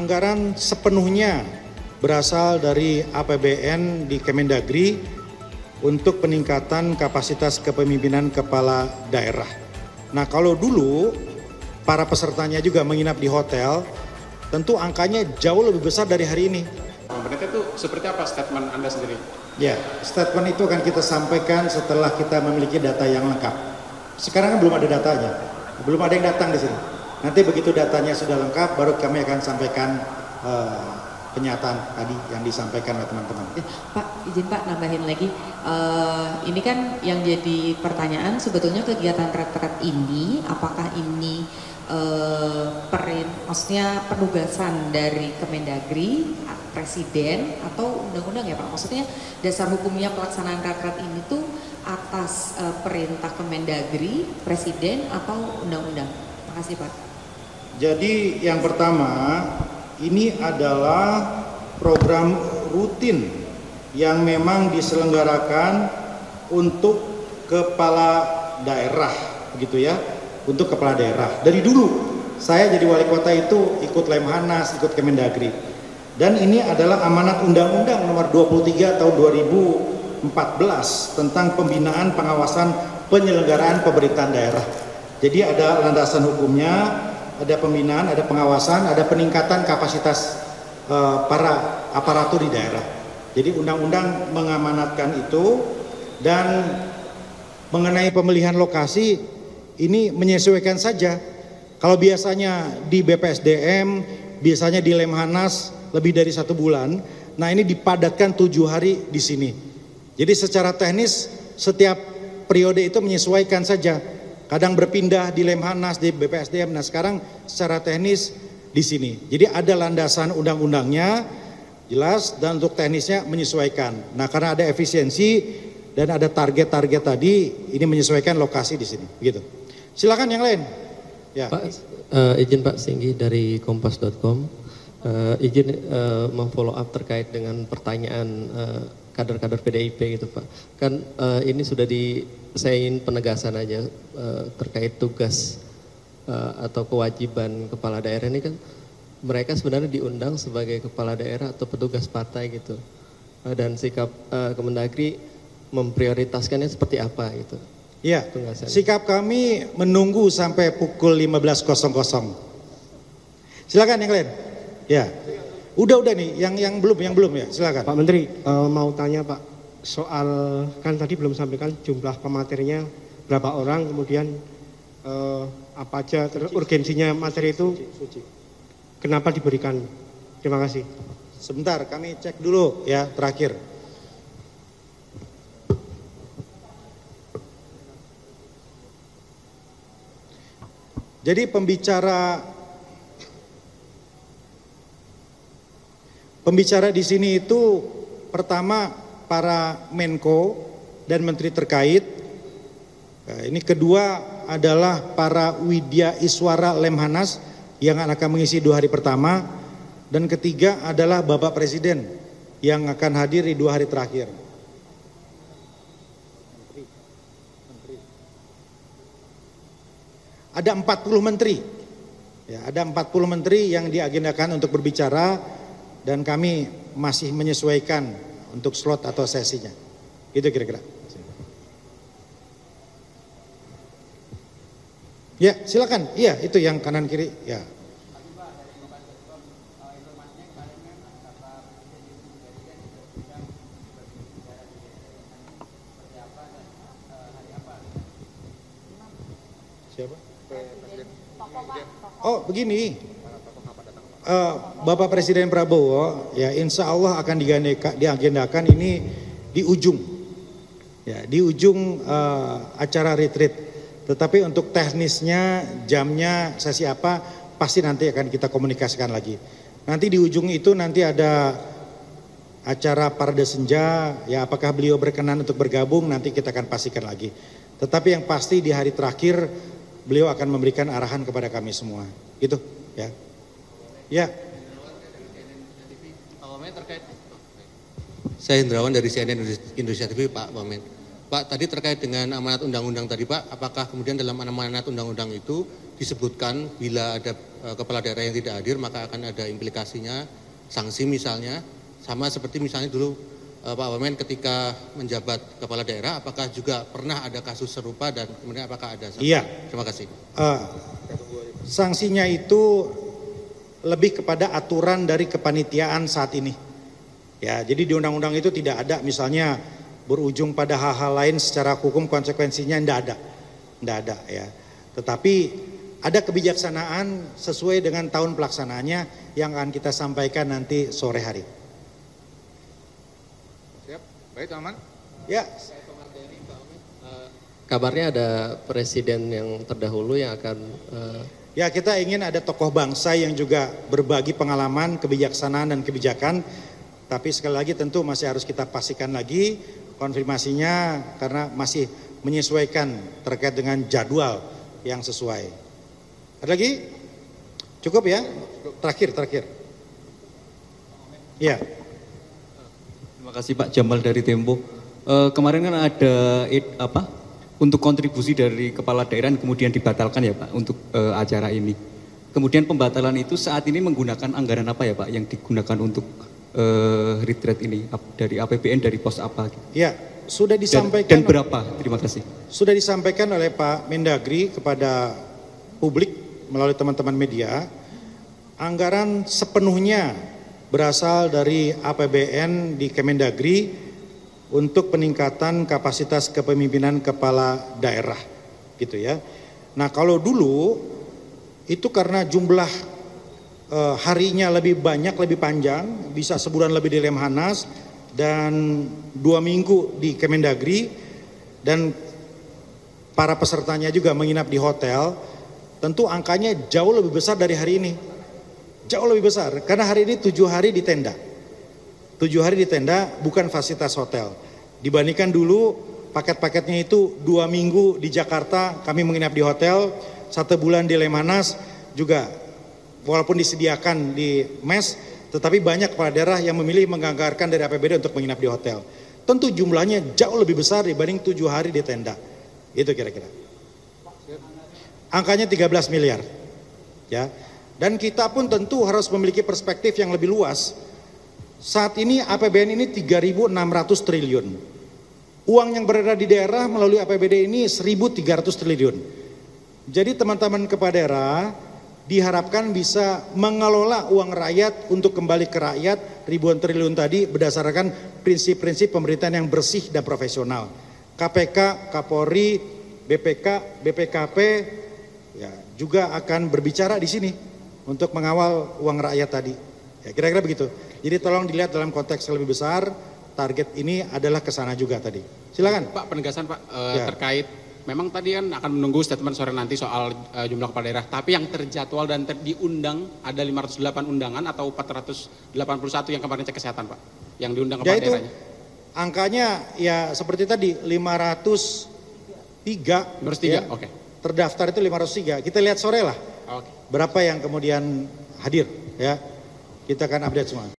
anggaran sepenuhnya berasal dari APBN di Kemendagri untuk peningkatan kapasitas kepemimpinan kepala daerah. Nah, kalau dulu para pesertanya juga menginap di hotel, tentu angkanya jauh lebih besar dari hari ini. Berarti itu seperti apa statement Anda sendiri? Ya, statement itu akan kita sampaikan setelah kita memiliki data yang lengkap. Sekarang kan belum ada datanya, belum ada yang datang di sini. Nanti begitu datanya sudah lengkap, baru kami akan sampaikan pernyataan tadi yang disampaikan oleh teman-teman. Pak, izin Pak nambahin lagi. Ini kan yang jadi pertanyaan sebetulnya kegiatan retret ini, apakah ini maksudnya penugasan dari Kemendagri, Presiden atau undang-undang ya Pak? Maksudnya dasar hukumnya pelaksanaan retret ini tuh atas perintah Kemendagri, Presiden atau undang-undang? Makasih Pak. Jadi yang pertama, ini adalah program rutin yang memang diselenggarakan untuk kepala daerah, begitu ya, untuk kepala daerah. Dari dulu saya jadi wali kota itu ikut Lemhanas, ikut Kemendagri. Dan ini adalah amanat Undang-Undang nomor 23 tahun 2014 tentang pembinaan pengawasan penyelenggaraan pemerintahan daerah. Jadi ada landasan hukumnya, ada pembinaan, ada pengawasan, ada peningkatan kapasitas para aparatur di daerah. Jadi undang-undang mengamanatkan itu. Dan mengenai pemilihan lokasi ini menyesuaikan saja. Kalau biasanya di BPSDM, biasanya di Lemhanas lebih dari 1 bulan, nah ini dipadatkan 7 hari di sini. Jadi secara teknis setiap periode itu menyesuaikan saja. Kadang berpindah di Lemhanas, di BPSDM. Nah sekarang secara teknis di sini. Jadi ada landasan undang-undangnya jelas dan untuk teknisnya menyesuaikan. Nah karena ada efisiensi dan ada target-target tadi, ini menyesuaikan lokasi di sini. Begitu. Silakan yang lain. Ya. Pak, izin Pak Singgi dari kompas.com. Izin memfollow up terkait dengan pertanyaan kader-kader PDIP gitu Pak. Kan ini sudah saya ingin penegasan aja terkait tugas atau kewajiban kepala daerah ini kan mereka sebenarnya diundang sebagai kepala daerah atau petugas partai gitu. Dan sikap Kemendagri memprioritaskannya seperti apa gitu. Ya, sikap kami menunggu sampai pukul 15.00. Silakan yang lain. Ya, udah nih, yang belum ya, silakan. Pak Menteri, mau tanya Pak, soal kan tadi belum sampaikan jumlah pematerinya berapa orang, kemudian apa aja, terus urgensinya materi itu kenapa diberikan? Terima kasih. Sebentar, kami cek dulu ya terakhir. Jadi pembicara di sini itu pertama para Menko dan menteri terkait. Nah, ini kedua adalah para Widya Iswara Lemhanas yang akan mengisi 2 hari pertama, dan ketiga adalah Bapak Presiden yang akan hadir di 2 hari terakhir. Ada 40 menteri, ya, ada 40 menteri yang diagendakan untuk berbicara dan kami masih menyesuaikan untuk slot atau sesinya. Itu kira-kira. Ya, silakan. Iya, itu yang kanan kiri. Ya. Siapa? Oh, begini. Bapak Presiden Prabowo, ya insya Allah akan diagendakan ini di ujung, ya di ujung acara retreat. Tetapi untuk teknisnya, jamnya, sesi apa, pasti nanti akan kita komunikasikan lagi. Nanti di ujung itu nanti ada acara Parade Senja, ya apakah beliau berkenan untuk bergabung, nanti kita akan pastikan lagi. Tetapi yang pasti di hari terakhir beliau akan memberikan arahan kepada kami semua. Gitu, ya. Ya. Saya Hendrawan dari CNN Indonesia TV, Pak Wamen. Pak, Pak, tadi terkait dengan amanat undang-undang tadi Pak, apakah kemudian dalam amanat undang-undang itu disebutkan bila ada kepala daerah yang tidak hadir maka akan ada implikasinya, sanksi misalnya, sama seperti misalnya dulu Pak Wamen ketika menjabat kepala daerah, apakah juga pernah ada kasus serupa dan kemudian apakah ada sanksi? Iya. Terima kasih. Sanksinya itu lebih kepada aturan dari kepanitiaan saat ini. Ya, jadi di undang-undang itu tidak ada misalnya berujung pada hal-hal lain secara hukum konsekuensinya tidak ada ya. Tetapi ada kebijaksanaan sesuai dengan tahun pelaksanaannya yang akan kita sampaikan nanti sore hari. Siap, baik teman. Ya. Kabarnya ada presiden yang terdahulu yang akan Ya, kita ingin ada tokoh bangsa yang juga berbagi pengalaman, kebijaksanaan dan kebijakan. Tapi sekali lagi tentu masih harus kita pastikan lagi konfirmasinya karena masih menyesuaikan terkait dengan jadwal yang sesuai. Ada lagi? Cukup ya? Terakhir. Ya. Terima kasih Pak Jamal dari Tempo. Kemarin kan ada untuk kontribusi dari kepala daerah kemudian dibatalkan ya Pak untuk acara ini. Kemudian pembatalan itu saat ini menggunakan anggaran apa ya Pak yang digunakan untuk retreat ini dari APBN dari pos apa? Ya, sudah disampaikan dan berapa? Terima kasih. Sudah disampaikan oleh Pak Mendagri kepada publik melalui teman-teman media. Anggaran sepenuhnya berasal dari APBN di Kemendagri untuk peningkatan kapasitas kepemimpinan kepala daerah gitu ya. Nah, kalau dulu itu karena jumlah harinya lebih banyak, lebih panjang, bisa sebulan lebih di Lemhanas dan 2 minggu di Kemendagri dan para pesertanya juga menginap di hotel, tentu angkanya jauh lebih besar dari hari ini. Jauh lebih besar karena hari ini 7 hari di tenda. 7 hari di tenda bukan fasilitas hotel. Dibandingkan dulu paket-paketnya itu 2 minggu di Jakarta kami menginap di hotel, 1 bulan di Lemhanas juga walaupun disediakan di mes, tetapi banyak kepala daerah yang memilih menganggarkan dari APBD untuk menginap di hotel. Tentu jumlahnya jauh lebih besar dibanding 7 hari di tenda. Itu kira-kira. Angkanya 13 miliar. Ya. Dan kita pun tentu harus memiliki perspektif yang lebih luas. Saat ini APBN ini 3.600 triliun. Uang yang beredar di daerah melalui APBD ini 1.300 triliun. Jadi teman-teman kepala daerah diharapkan bisa mengelola uang rakyat untuk kembali ke rakyat ribuan triliun tadi berdasarkan prinsip-prinsip pemerintahan yang bersih dan profesional. KPK, Kapolri, BPK, BPKP ya, juga akan berbicara di sini untuk mengawal uang rakyat tadi. Ya, kira-kira begitu. Jadi tolong dilihat dalam konteks yang lebih besar, target ini adalah ke sana juga tadi. Silakan. Pak, penegasan Pak terkait memang tadi kan akan menunggu statement sore nanti soal jumlah kepala daerah, tapi yang terjadwal dan diundang ada 508 undangan atau 481 yang kemarin cek kesehatan Pak, yang diundang kepala daerahnya. Angkanya ya seperti tadi 503. 503, ya, oke. Terdaftar itu 503. Kita lihat sore lah. Oke. Berapa yang kemudian hadir ya. Kita akan update semua.